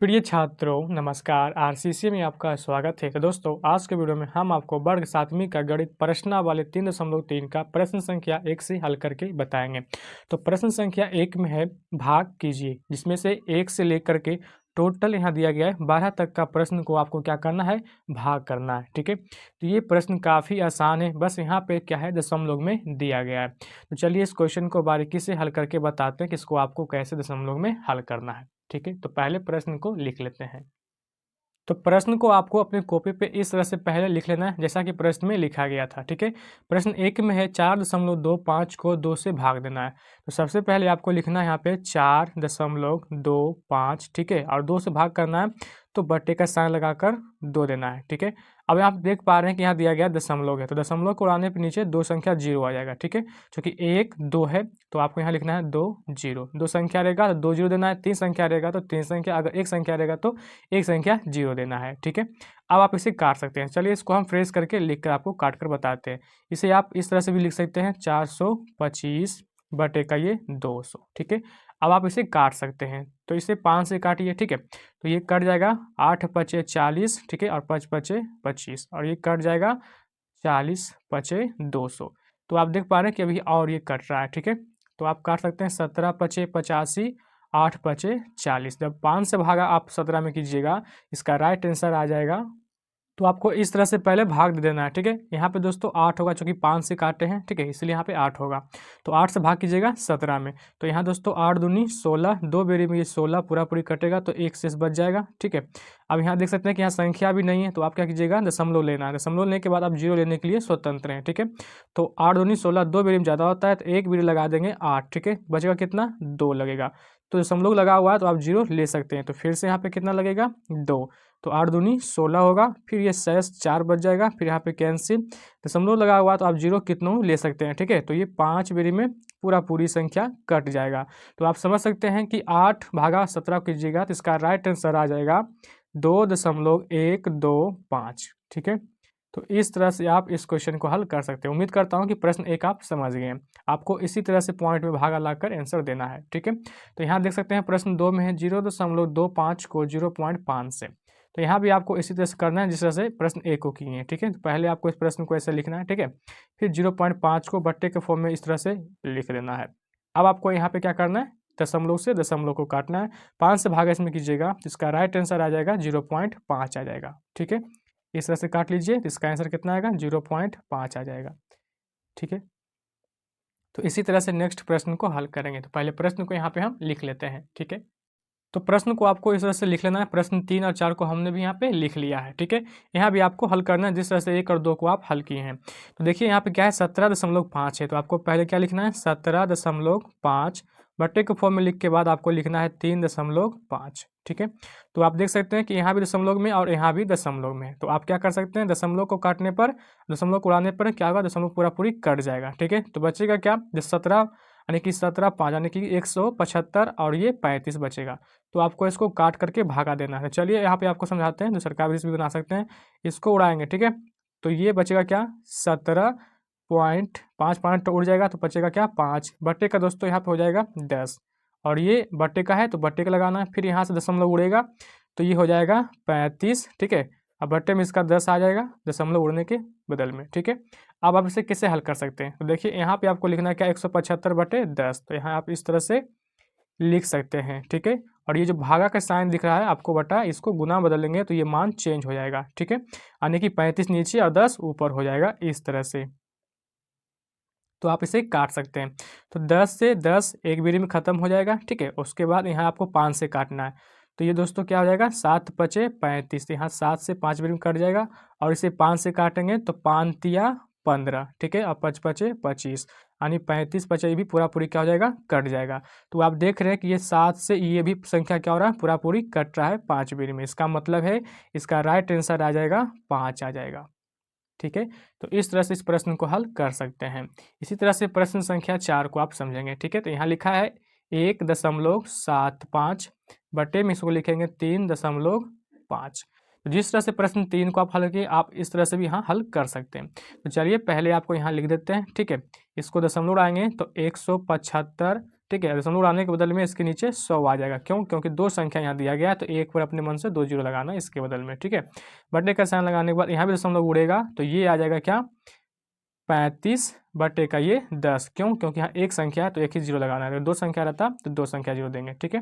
प्रिय छात्रों नमस्कार। आरसीसी में आपका स्वागत है। तो दोस्तों आज के वीडियो में हम आपको वर्ग 7वीं का गणित प्रश्नावली 3.3 का प्रश्न संख्या 1 से हल करके बताएंगे। तो प्रश्न संख्या 1 में है भाग कीजिए, जिसमें से 1 से लेकर के टोटल यहाँ दिया गया है 12 तक का प्रश्न को आपको क्या करना है, भाग करना है। ठीक है, तो ये प्रश्न काफ़ी आसान है, बस यहाँ पे क्या है दशमलव में दिया गया है। तो चलिए इस क्वेश्चन को बारीकी से हल करके बताते हैं कि इसको आपको कैसे दशमलव में हल करना है। ठीक है, तो पहले प्रश्न को लिख लेते हैं। तो प्रश्न को आपको अपनी कॉपी पे इस तरह से पहले लिख लेना है जैसा कि प्रश्न में लिखा गया था। ठीक है, प्रश्न 1 में है 4.25 को 2 से भाग देना है। तो सबसे पहले आपको लिखना है यहाँ पे 4.25, ठीक है, और 2 से भाग करना है तो बट्टे का साइन लगाकर 2 देना है। ठीक है, अब आप देख पा रहे हैं कि यहाँ दिया गया दशमलव है, तो दशमलव को उड़ाने पे नीचे 2 संख्या 0 आ जाएगा। ठीक है, क्योंकि 1 2 है तो आपको यहाँ लिखना है 2 0। 2 संख्या रहेगा तो 2 0 देना है, 3 संख्या रहेगा तो 3 संख्या, अगर 1 संख्या रहेगा तो 1 संख्या 0 देना है। ठीक है, अब आप इसे काट सकते हैं। चलिए इसको हम फ्रेश करके लिख कर आपको काट कर बताते हैं। इसे आप इस तरह से भी लिख सकते हैं 425 बटे का ये 200। ठीक है, अब आप इसे काट सकते हैं, तो इसे 5 से काटिए। ठीक है, तो ये कट जाएगा 8 पचे 40, ठीक है, और 5 पचे 25, और ये कट जाएगा 40 पचे 200। तो आप देख पा रहे हैं कि अभी और ये कट रहा है। ठीक है, तो आप काट सकते हैं 17 पचे 85, 8 पचे 40। जब 5 से भागा आप 17 में कीजिएगा, इसका राइट आंसर आ जाएगा। तो आपको इस तरह से पहले भाग दे देना है। ठीक है, यहाँ पे दोस्तों 8 होगा, चूँकि 5 से काटे हैं। ठीक है, इसलिए यहाँ पे 8 होगा। तो 8 से भाग कीजिएगा 17 में, तो यहाँ दोस्तों 8 दूनी 16, 2 बेरी में ये 16 पूरा पूरी कटेगा तो 1 शेष बच जाएगा। ठीक है, अब यहाँ देख सकते हैं कि यहाँ संख्या भी नहीं है, तो आप क्या कीजिएगा दशमलव लेना है। दशमलव लेने के बाद आप 0 लेने के लिए स्वतंत्र हैं। ठीक है, तो 8 दूनी 16, 2 बेरी में ज़्यादा होता है तो 1 बेरी लगा देंगे 8। ठीक है, बचेगा कितना, 2 लगेगा। तो दशमलव लगा हुआ है तो आप 0 ले सकते हैं, तो फिर से यहाँ पे कितना लगेगा, 2। तो 8 दूनी 16 होगा, फिर ये शेष 4 बच जाएगा, फिर यहाँ पे कैंसिल, दशमलव लगा हुआ तो आप 0 कितनों ले सकते हैं। ठीक है, तो ये 5 बेरी में पूरी संख्या कट जाएगा। तो आप समझ सकते हैं कि 8 भागा 17 कीजिएगा तो इसका राइट आंसर आ जाएगा 2.125। ठीक है, तो इस तरह से आप इस क्वेश्चन को हल कर सकते हैं। उम्मीद करता हूँ कि प्रश्न 1 आप समझ गए हैं। आपको इसी तरह से पॉइंट में भागा लाकर आंसर देना है। ठीक है, तो यहाँ देख सकते हैं प्रश्न 2 में है 0.25 को 0.5 से। तो यहाँ भी आपको इसी तरह से करना है जिस तरह से प्रश्न 1 को किए हैं। ठीक है, तो पहले आपको इस प्रश्न को ऐसे लिखना है। ठीक है, फिर 0.5 को बट्टे के फॉर्म में इस तरह से लिख देना है। अब आपको यहाँ पे क्या करना है, दशमलव से दशमलव को काटना है। 5 से भागा इसमें कीजिएगा, इसका राइट आंसर आ जाएगा 0.5 आ जाएगा। ठीक है, इस तरह से काट लीजिए तो इसका आंसर कितना आएगा, 0.5 आ जाएगा। ठीक है, तो इसी तरह से नेक्स्ट प्रश्न को हल करेंगे। तो पहले प्रश्न को यहाँ पे हम लिख लेते हैं। ठीक है, तो प्रश्न को आपको इस तरह से लिख लेना है। प्रश्न 3 और 4 को हमने भी यहाँ पे लिख लिया है। ठीक है, यहाँ भी आपको हल करना है जिस तरह से 1 और 2 को आप हल किए हैं। तो देखिए यहाँ पे क्या है, 17.5 है, तो आपको पहले क्या लिखना है, 17.5 बट्टे के फॉर्म में लिख के बाद आपको लिखना है 3.5। ठीक है, तो आप देख सकते हैं कि यहाँ भी दशमलव में और यहाँ भी दशमलव में है। तो आप क्या कर सकते हैं, दशमलव को काटने पर, दशमलव को उड़ाने पर क्या होगा, दशमलव पूरी कट जाएगा। ठीक है, तो बचेगा क्या, 17 यानी कि 17 5 यानी कि 175 और ये 35 बचेगा। तो आपको इसको काट करके भागा देना है। चलिए यहाँ पे आपको समझाते हैं, दूसरा का भी बना सकते हैं। इसको उड़ाएंगे, ठीक है, तो ये बचेगा क्या, 17.5 पॉइंट उड़ जाएगा तो बचेगा क्या, 5 बट्टे का दोस्तों यहाँ पे हो जाएगा 10, और ये बट्टे का है तो बट्टे का लगाना है। फिर यहाँ से दशमलव उड़ेगा तो ये हो जाएगा 35। ठीक है, अब बट्टे में इसका 10 आ जाएगा दशमलव उड़ने के बदल में। ठीक है, अब आप इसे कैसे हल कर सकते हैं, तो देखिए यहाँ पे आपको लिखना है क्या, 175 बटे 10। तो यहाँ आप इस तरह से लिख सकते हैं। ठीक है, और ये जो भागा का साइन दिख रहा है आपको बटा, इसको गुना बदलेंगे तो ये मान चेंज हो जाएगा। ठीक है, यानी कि 35 नीचे और 10 ऊपर हो जाएगा इस तरह से। तो आप इसे काट सकते हैं। तो 10 से 10 एक बेरी में ख़त्म हो जाएगा। ठीक है, उसके बाद यहाँ आपको 5 से काटना है। तो ये दोस्तों क्या हो जाएगा, 7 पचे 35, यहाँ 7 से 5 बेरी में कट जाएगा, और इसे 5 से काटेंगे तो 5 तिया 15। ठीक है, और 5 पचे 25 यानी 35 पचे ये भी पूरी क्या हो जाएगा, कट जाएगा। तो आप देख रहे हैं कि ये 7 से ये भी संख्या क्या हो रहा है, पूरी कट रहा है 5 बेरी में। इसका मतलब है इसका राइट आंसर आ जाएगा 5 आ जाएगा। ठीक है, तो इस तरह से इस प्रश्न को हल कर सकते हैं। इसी तरह से प्रश्न संख्या 4 को आप समझेंगे। ठीक है, तो यहाँ लिखा है 1.75 बटे में इसको लिखेंगे 3.5। तो जिस तरह से प्रश्न 3 को आप हल किए, आप इस तरह से भी यहाँ हल कर सकते हैं। तो चलिए पहले आपको यहाँ लिख देते हैं। ठीक है, इसको दशमलव उड़ाएंगे तो 175 ठीक है। दशमलव उड़ाने के बदल में इसके नीचे 100 आ जाएगा। क्यों? क्योंकि दो संख्या यहाँ दिया गया है, तो एक पर अपने मन से 2 जीरो लगाना इसके बदल में, ठीक है। बटे का साइन लगाने के बाद यहाँ भी दशमलव उड़ेगा, तो ये आ जाएगा क्या, 35 बटे का ये 10। क्यों? क्योंकि यहाँ एक संख्या है तो एक ही जीरो लगाना है, अगर दो संख्या रहता तो दो संख्या जीरो देंगे, ठीक है।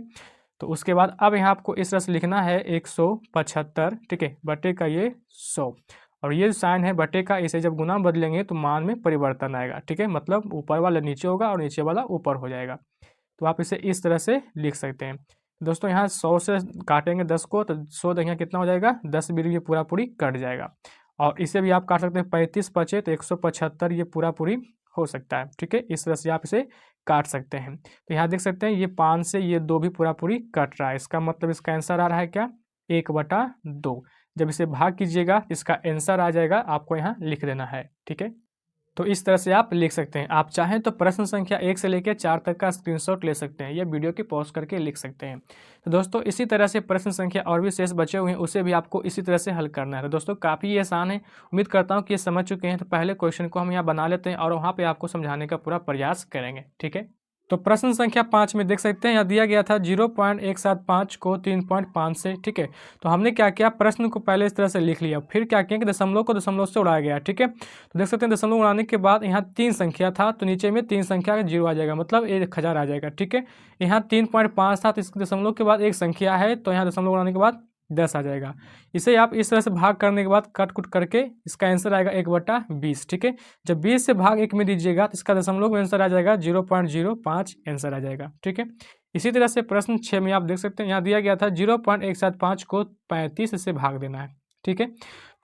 तो उसके बाद अब यहाँ आपको इस तरह से लिखना है 175, ठीक है, बटे का ये 100, और ये साइन है बटे का, इसे जब गुना बदलेंगे तो मान में परिवर्तन आएगा, ठीक है, मतलब ऊपर वाला नीचे होगा और नीचे वाला ऊपर हो जाएगा। तो आप इसे इस तरह से लिख सकते हैं। दोस्तों यहाँ 100 से काटेंगे 10 को, तो 100 देखिए कितना हो जाएगा, 10 बीरी ये पूरा पूरी कट जाएगा। और इसे भी आप काट सकते हैं, 35 बचे तो 175 ये पूरा पूरी हो सकता है, ठीक है। इस तरह से आप इसे काट सकते हैं। तो यहाँ देख सकते हैं ये 5 से ये 2 भी पूरा पूरी कट रहा है, इसका मतलब इसका आंसर आ रहा है क्या, 1/2। जब इसे भाग कीजिएगा इसका आंसर आ जाएगा, आपको यहाँ लिख देना है, ठीक है। तो इस तरह से आप लिख सकते हैं। आप चाहें तो प्रश्न संख्या 1 से लेकर 4 तक का स्क्रीनशॉट ले सकते हैं, या वीडियो की पॉज करके लिख सकते हैं। तो दोस्तों इसी तरह से प्रश्न संख्या और भी शेष बचे हुए हैं, उसे भी आपको इसी तरह से हल करना है। तो दोस्तों काफ़ी आसान है, उम्मीद करता हूँ कि ये समझ चुके हैं। तो पहले क्वेश्चन को हम यहाँ बना लेते हैं और वहाँ पर आपको समझाने का पूरा प्रयास करेंगे, ठीक है। तो प्रश्न संख्या 5 में देख सकते हैं यहाँ दिया गया था 0.175 को 3.5 से, ठीक है। तो हमने क्या किया, प्रश्न को पहले इस तरह से लिख लिया, फिर क्या किया कि दशमलव को दशमलव से उड़ाया गया, ठीक है। तो देख सकते हैं दशमलव उड़ाने के बाद यहाँ 3 संख्या था, तो नीचे में 3 संख्या का जीरो आ जाएगा, मतलब 1000 आ जाएगा, ठीक है। यहाँ 3.5 था, तो इस दशमलव के बाद एक संख्या है, तो यहाँ दशमलव उड़ाने के बाद 10 आ जाएगा। इसे आप इस तरह से भाग करने के बाद कट कुट करके इसका आंसर आएगा 1/20, ठीक है। जब 20 से भाग 1 में दीजिएगा तो इसका दशमलव में आंसर आ जाएगा 0.05 आंसर आ जाएगा, ठीक है। इसी तरह से प्रश्न 6 में आप देख सकते हैं यहाँ दिया गया था 0.175 को 35 से भाग देना है, ठीक है।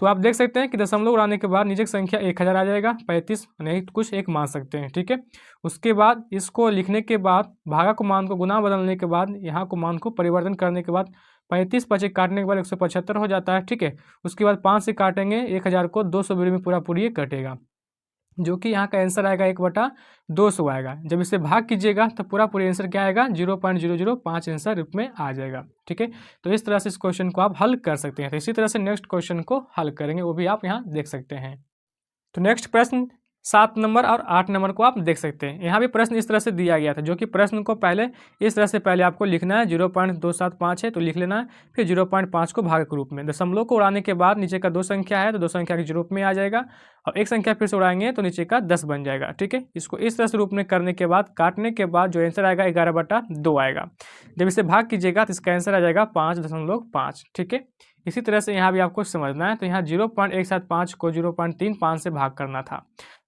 तो आप देख सकते हैं कि दशमलव उड़ाने के बाद नीचे की संख्या 1000 आ जाएगा, 35 नहीं कुछ एक मान सकते हैं, ठीक है। उसके बाद इसको लिखने के बाद भागा को मान को गुना बदलने के बाद यहाँ को मान को परिवर्तन करने के बाद 35 बचे काटने के बाद 175 हो जाता है, ठीक है। उसके बाद 5 से काटेंगे 1000 को 200 बीरी में पूरा पूरी ये कटेगा, जो कि यहाँ का आंसर आएगा 1/200 आएगा। जब इसे भाग कीजिएगा तो पूरा पूरी आंसर क्या आएगा, 0.005 आंसर रूप में आ जाएगा, ठीक है। तो इस तरह से इस क्वेश्चन को आप हल कर सकते हैं। तो इसी तरह से नेक्स्ट क्वेश्चन को हल करेंगे, वो भी आप यहाँ देख सकते हैं। तो नेक्स्ट प्रश्न 7 नंबर और 8 नंबर को आप देख सकते हैं। यहाँ भी प्रश्न इस तरह से दिया गया था, जो कि प्रश्न को पहले इस तरह से पहले आपको लिखना है, 0.275 है तो लिख लेना है, फिर 0.5 को भाग के रूप में, दशमलव को उड़ाने के बाद नीचे का 2 संख्या है तो 2 संख्या के रूप में आ जाएगा, और एक संख्या फिर से उड़ाएंगे तो नीचे का 10 बन जाएगा, ठीक है। इसको इस तरह से रूप में करने के बाद काटने के बाद जो आंसर आएगा 11/2 आएगा। जब इसे भाग कीजिएगा तो इसका आंसर आ जाएगा 5.5, ठीक है। इसी तरह से यहाँ भी आपको समझना है, तो यहाँ 0.175 को 0.35 से भाग करना था,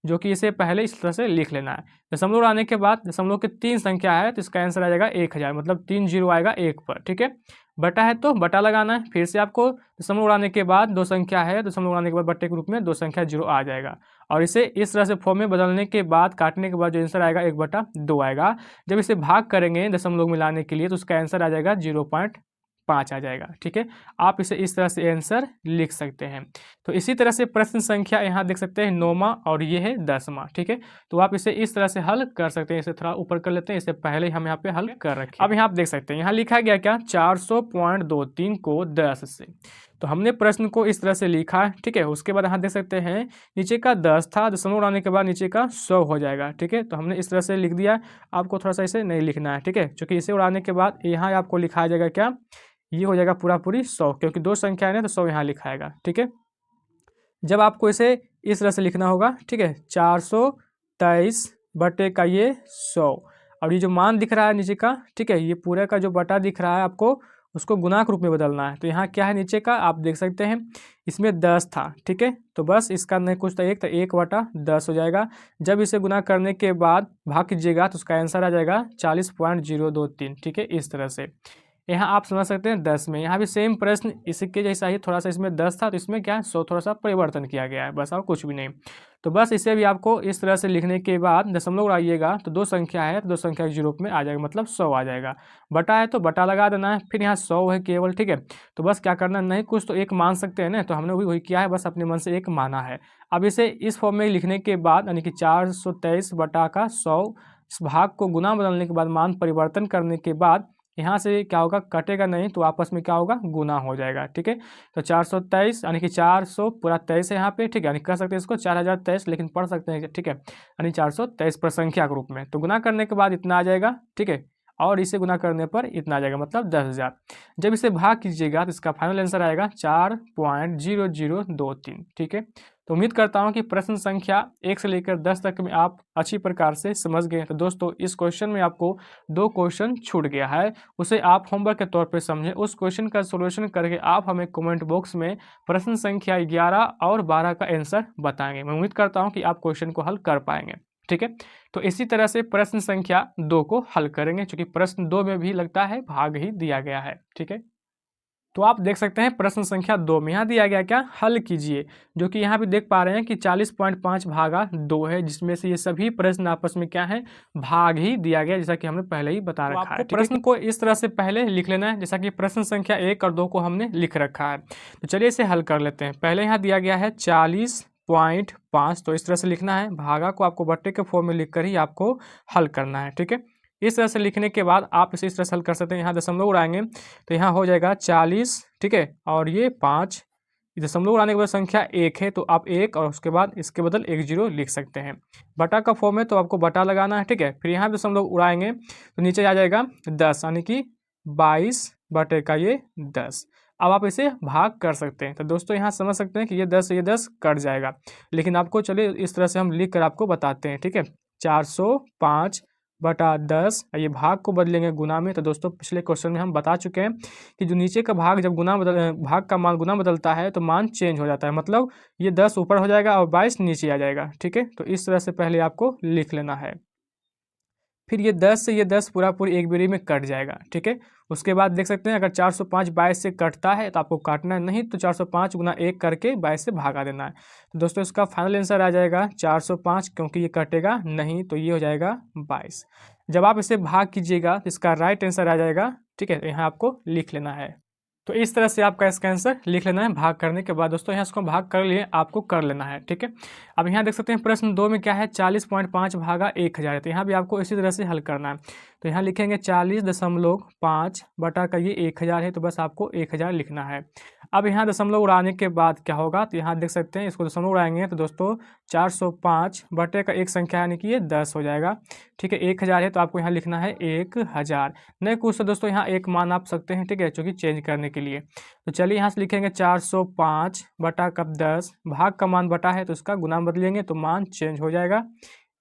जो कि इसे पहले इस तरह से लिख लेना है। दशमलव उड़ाने के बाद दशमलव की 3 संख्या है तो इसका आंसर आ जाएगा 1000, मतलब 3 जीरो आएगा 1 पर, ठीक है। बटा है तो बटा लगाना है, फिर से आपको दशमलव उड़ाने के बाद 2 संख्या है, दशमलव उड़ाने के बाद बट्टे के रूप में 2 संख्या जीरो आ जाएगा, और इसे इस तरह से फॉर्म में बदलने के बाद काटने के बाद जो आंसर आएगा 1/2 आएगा। जब इसे भाग करेंगे दशमलव मिलाने के लिए तो उसका आंसर आ जाएगा 0.5 आ जाएगा, ठीक है। आप इसे इस तरह से आंसर लिख सकते हैं। तो इसी तरह से प्रश्न संख्या यहाँ देख सकते हैं 9वां और ये है 10वां, ठीक है। तो आप इसे इस तरह से हल कर सकते हैं। इसे थोड़ा ऊपर कर लेते हैं, इससे पहले हम यहाँ पे हल कर रखें। अब यहाँ आप देख सकते हैं यहाँ लिखा गया क्या, 400.23 को 10 से, तो हमने प्रश्न को इस तरह से लिखा है, ठीक है। उसके बाद यहाँ देख सकते हैं नीचे का 10 था, दशमलव उड़ाने के बाद नीचे का 100 हो जाएगा, ठीक है। तो हमने इस तरह से लिख दिया, आपको थोड़ा सा इसे नहीं लिखना है, ठीक है, क्योंकि इसे उड़ाने के बाद यहाँ आपको लिखा जाएगा क्या, ये हो जाएगा पूरा पूरी 100, क्योंकि 2 संख्या है तो 100 यहाँ लिखाएगा, ठीक है। जब आपको इसे इस तरह से लिखना होगा, ठीक है, 423 बटे का ये 100, और ये जो मान दिख रहा है नीचे का, ठीक है, ये पूरे का जो बटा दिख रहा है आपको उसको गुना के रूप में बदलना है। तो यहाँ क्या है नीचे का आप देख सकते हैं, इसमें 10 था, ठीक है, तो बस इसका नहीं कुछ तो 1/10 हो जाएगा। जब इसे गुना करने के बाद भाग कीजिएगा तो उसका आंसर आ जाएगा 40.023, ठीक है। इस तरह से यहाँ आप समझ सकते हैं 10 में, यहाँ भी सेम प्रश्न इसके जैसा ही, थोड़ा सा इसमें 10 था तो इसमें क्या है 100 थोड़ा सा परिवर्तन किया गया है, बस और कुछ भी नहीं। तो बस इसे भी आपको इस तरह से लिखने के बाद दशमलव उड़ाइएगा तो 2 संख्या है तो 2 संख्या के रूप में आ जाएगा, मतलब 100 आ जाएगा। बटा है तो बटा लगा देना है, फिर यहाँ 100 है केवल, ठीक है। तो बस क्या करना, नहीं कुछ तो एक मान सकते हैं ना, तो हमने वही किया है, बस अपने मन से एक माना है। अब इसे इस फॉर्म में लिखने के बाद यानी कि 423 बटा का 100, इस भाग को गुना बदलने के बाद मान परिवर्तन करने के बाद यहाँ से क्या होगा, कटेगा नहीं तो आपस में क्या होगा, गुना हो जाएगा। ठीक है, तो 423 यानी कि 400 पूरा 23 है यहाँ पे। ठीक है, यानी कह सकते हैं इसको 4023, लेकिन पढ़ सकते हैं। ठीक है, यानी 423 पर संख्या के रूप में, तो गुना करने के बाद इतना आ जाएगा। ठीक है, और इसे गुना करने पर इतना आ जाएगा, मतलब 10,000। जब इसे भाग कीजिएगा तो इसका फाइनल आंसर आएगा 4.0023। ठीक है, तो उम्मीद करता हूं कि प्रश्न संख्या 1 से लेकर 10 तक में आप अच्छी प्रकार से समझ गए। तो दोस्तों, इस क्वेश्चन में आपको 2 क्वेश्चन छूट गया है, उसे आप होमवर्क के तौर पे समझें। उस क्वेश्चन का सॉल्यूशन करके आप हमें कमेंट बॉक्स में प्रश्न संख्या 11 और 12 का आंसर बताएंगे। मैं उम्मीद करता हूं कि आप क्वेश्चन को हल कर पाएंगे। ठीक है, तो इसी तरह से प्रश्न संख्या 2 को हल करेंगे, क्योंकि प्रश्न 2 में भी लगता है भाग ही दिया गया है। ठीक है, तो आप देख सकते हैं प्रश्न संख्या 2 में यहाँ दिया गया क्या, हल कीजिए, जो कि यहाँ पे देख पा रहे हैं कि 40.5 भागा 2 है, जिसमें से ये सभी प्रश्न आपस में क्या है, भाग ही दिया गया, जैसा कि हमने पहले ही बता रखा है। प्रश्न को इस तरह से पहले लिख लेना है, जैसा कि प्रश्न संख्या 1 और 2 को हमने लिख रखा है। तो चलिए इसे हल कर लेते हैं। पहले यहाँ दिया गया है 40.5, तो इस तरह से लिखना है। भागा को आपको बट्टे के फॉर्म में लिख कर ही आपको हल करना है। ठीक है, इस तरह से लिखने के बाद आप इसे इस तरह से हल कर सकते हैं। यहाँ दशमलव उड़ाएंगे तो यहाँ हो जाएगा 40। ठीक है, और ये 5, दशमलव उड़ाने के बाद संख्या 1 है, तो आप 1 और उसके बाद इसके बदल 1 0 लिख सकते हैं। बटा का फॉर्म है तो आपको बटा लगाना है। ठीक है, फिर यहाँ दशमलव उड़ाएंगे तो नीचे आ जाएगा 10, यानी कि 22 बटे का ये 10। अब आप इसे भाग कर सकते हैं। तो दोस्तों, यहाँ समझ सकते हैं कि ये 10 से ये 10 कट जाएगा, लेकिन आपको चलिए इस तरह से हम लिख कर आपको बताते हैं। ठीक है, 405 बटा 10, ये भाग को बदलेंगे गुना में। तो दोस्तों, पिछले क्वेश्चन में हम बता चुके हैं कि जो नीचे का भाग जब भाग का मान गुना बदलता है तो मान चेंज हो जाता है, मतलब ये 10 ऊपर हो जाएगा और 22 नीचे आ जाएगा। ठीक है, तो इस तरह से पहले आपको लिख लेना है। फिर ये 10 से ये 10 पूरा पूरी एक बेरी में कट जाएगा। ठीक है, उसके बाद देख सकते हैं अगर 405 22 से कटता है तो आपको काटना है, नहीं तो 405 गुना 1 करके 22 से भागा देना है। तो दोस्तों, इसका फाइनल आंसर आ जाएगा 405, क्योंकि ये कटेगा नहीं तो ये हो जाएगा 22। जब आप इसे भाग कीजिएगा तो इसका राइट आंसर आ जाएगा। ठीक है, तो यहाँ आपको लिख लेना है। तो इस तरह से आपका इसका आंसर लिख लेना है भाग करने के बाद। दोस्तों, यहाँ इसको भाग कर लिए, आपको कर लेना है। ठीक है, अब यहाँ देख सकते हैं प्रश्न 2 में क्या है, 40.5 भागा 1000 है, तो यहाँ भी आपको इसी तरह से हल करना है। तो यहाँ लिखेंगे 40.5 बटा का ये 1000 है, तो बस आपको 1000 लिखना है। अब यहाँ दशमलव उड़ाने के बाद क्या होगा, तो यहाँ देख सकते हैं इसको दशमलव उड़ाएंगे तो दोस्तों 405 बटे का एक संख्या यानी कि ये 10 हो जाएगा। ठीक है, 1000 है तो आपको यहाँ लिखना है 1000, नहीं कुछ तो दोस्तों यहाँ एक मान आप सकते हैं। ठीक है, क्योंकि चेंज करने के लिए। तो चलिए यहाँ से लिखेंगे 405 बटा कब 10, भाग का मान बटा है तो इसका गुना बदलेंगे तो मान चेंज हो जाएगा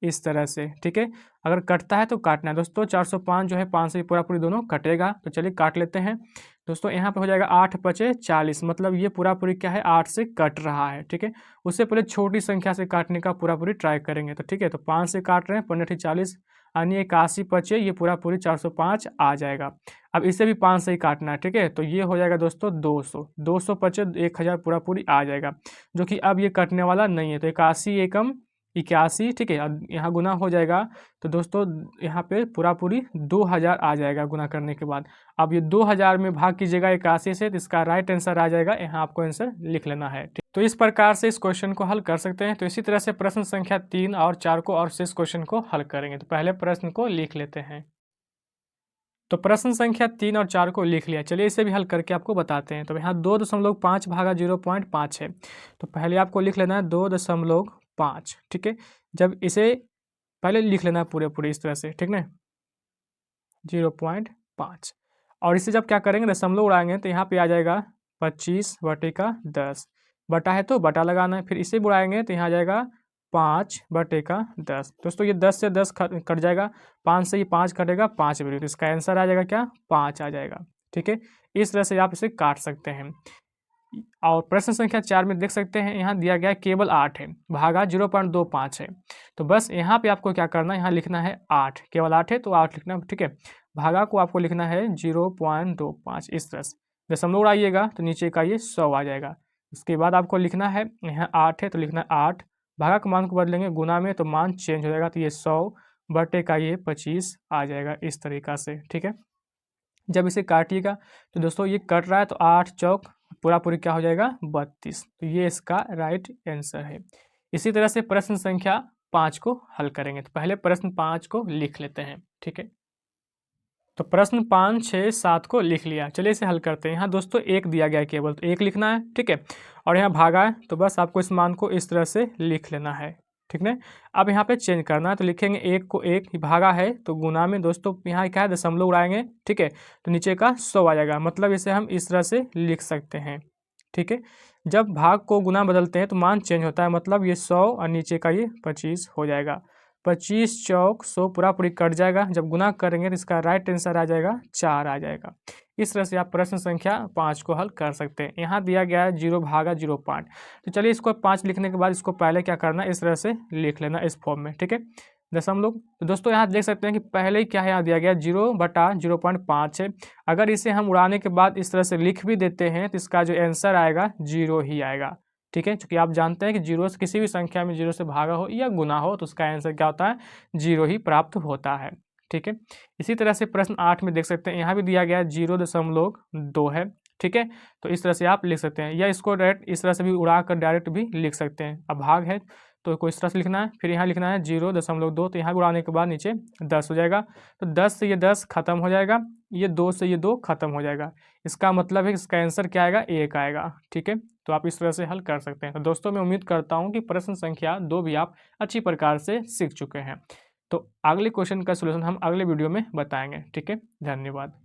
इस तरह से। ठीक है, अगर कटता है तो काटना है। दोस्तों, 405 जो है 5 से पूरा पूरी दोनों कटेगा, तो चलिए काट लेते हैं। दोस्तों, यहाँ पे हो जाएगा 8 पचे 40, मतलब ये पूरा पूरी क्या है, 8 से कट रहा है। ठीक है, उससे पहले छोटी संख्या से काटने का पूरा पूरी ट्राई करेंगे। तो ठीक है, तो 5 से काट रहे हैं, 15 40 यानी 81 पचे ये पूरा पूरी 405 आ जाएगा। अब इसे भी 5 से ही काटना है। ठीक है, तो ये हो जाएगा दोस्तों 200 पचे 1000 पूरा पूरी आ जाएगा, जो कि अब ये कटने वाला नहीं है। तो 81 एकम 81। ठीक है, अब यहाँ गुना हो जाएगा तो दोस्तों यहाँ पे पूरा पूरी 2000 आ जाएगा गुना करने के बाद। अब ये 2000 में भाग कीजिएगा 81 से, तो इसका राइट आंसर आ जाएगा। यहाँ आपको आंसर लिख लेना है। तो इस प्रकार से इस क्वेश्चन को हल कर सकते हैं। तो इसी तरह से प्रश्न संख्या 3 और 4 को और शेष क्वेश्चन को हल करेंगे। तो पहले प्रश्न को लिख लेते हैं। तो प्रश्न संख्या 3 और 4 को लिख लिया, चलिए इसे भी हल करके आपको बताते हैं। तो यहाँ 2.5 भागा 0.5 है, तो पहले आपको लिख लेना है 2.5। ठीक है, जब इसे पहले लिख लेना है पूरे पूरे इस तरह से। ठीक ना, 0.5, और इसे जब क्या करेंगे दशमलव उड़ाएंगे तो यहाँ पे आ जाएगा 25 बटे का 10, बटा है तो बटा लगाना है। फिर इसे बुड़ाएंगे तो यहाँ आ जाएगा 5 बटे का 10। दोस्तों, ये 10 से 10 कट जाएगा, 5 से ये 5 कटेगा, 5 बटे, तो इसका आंसर आ जाएगा क्या, 5 आ जाएगा। ठीक है, इस तरह से आप इसे काट सकते हैं। और प्रश्न संख्या 4 में देख सकते हैं यहाँ दिया गया है केवल 8 है, भागा 0.25 है। तो बस यहाँ पे आपको क्या करना है, यहाँ लिखना है 8, केवल 8 है तो 8 लिखना। ठीक है, भागा को आपको लिखना है 0.25 इस तरह से, दशमलव उड़ाइएगा तो नीचे का ये 100 आ जाएगा। उसके बाद आपको लिखना है यहाँ 8 है तो लिखना है 8, भागा के मान को बदलेंगे गुना में तो मान चेंज हो जाएगा, तो ये 100 बटे का ये 25 आ जाएगा इस तरीका से। ठीक है, जब इसे काटिएगा तो दोस्तों ये कट रहा है तो 8 चौक पूरा पूरी क्या हो जाएगा 32, तो ये इसका राइट आंसर है। इसी तरह से प्रश्न संख्या 5 को हल करेंगे। तो पहले प्रश्न 5 को लिख लेते हैं। ठीक है, तो प्रश्न 5, 6, 7 को लिख लिया। चलिए इसे हल करते हैं। यहाँ दोस्तों एक दिया गया है केवल, तो एक लिखना है, ठीक है। और यहाँ भागा है, तो बस आपको इस मान को इस तरह से लिख लेना है, ठीक है। अब यहाँ पे चेंज करना है, तो लिखेंगे एक को एक, भागा है तो गुना में दोस्तों यहाँ क्या है, दशमलव उड़ाएंगे, ठीक है। तो नीचे का 100 आ जाएगा, मतलब इसे हम इस तरह से लिख सकते हैं, ठीक है। जब भाग को गुना बदलते हैं तो मान चेंज होता है, मतलब ये 100 और नीचे का ये 25 हो जाएगा। 25 चौक 100 पूरा पूरी कट जाएगा, जब गुना करेंगे तो इसका राइट आंसर आ जाएगा 4 आ जाएगा। इस तरह से आप प्रश्न संख्या 5 को हल कर सकते हैं। यहाँ दिया गया है 0 भागा 0 पॉइंट, तो चलिए इसको 5 लिखने के बाद इसको पहले क्या करना है, इस तरह से लिख लेना इस फॉर्म में, ठीक है। दशमलव, तो दोस्तों यहाँ देख सकते हैं कि पहले ही क्या है, यहाँ दिया गया 0/0.5 है। अगर इसे हम उड़ाने के बाद इस तरह से लिख भी देते हैं तो इसका जो आंसर आएगा 0 ही आएगा, ठीक है। क्योंकि आप जानते हैं कि 0 से किसी भी संख्या में 0 से भागा हो या गुना हो तो उसका आंसर क्या होता है, 0 ही प्राप्त होता है, ठीक है। इसी तरह से प्रश्न 8 में देख सकते हैं, यहाँ भी दिया गया है 0.2 है, ठीक है। तो इस तरह से आप लिख सकते हैं, या इसको डायरेक्ट इस तरह से भी उड़ा कर डायरेक्ट भी लिख सकते हैं। अब भाग है तो कोई इस तरह से लिखना है, फिर यहाँ लिखना है 0.2, तो यहाँ भी उड़ाने के बाद नीचे 10 हो जाएगा। तो 10 से ये 10 खत्म हो जाएगा, ये 2 से ये 2 खत्म हो जाएगा। इसका मतलब है कि इसका आंसर क्या आएगा, 1 आएगा, ठीक है। तो आप इस तरह से हल कर सकते हैं। तो दोस्तों मैं उम्मीद करता हूँ कि प्रश्न संख्या 2 भी आप अच्छी प्रकार से सीख चुके हैं। तो अगले क्वेश्चन का सलूशन हम अगले वीडियो में बताएंगे, ठीक है। धन्यवाद।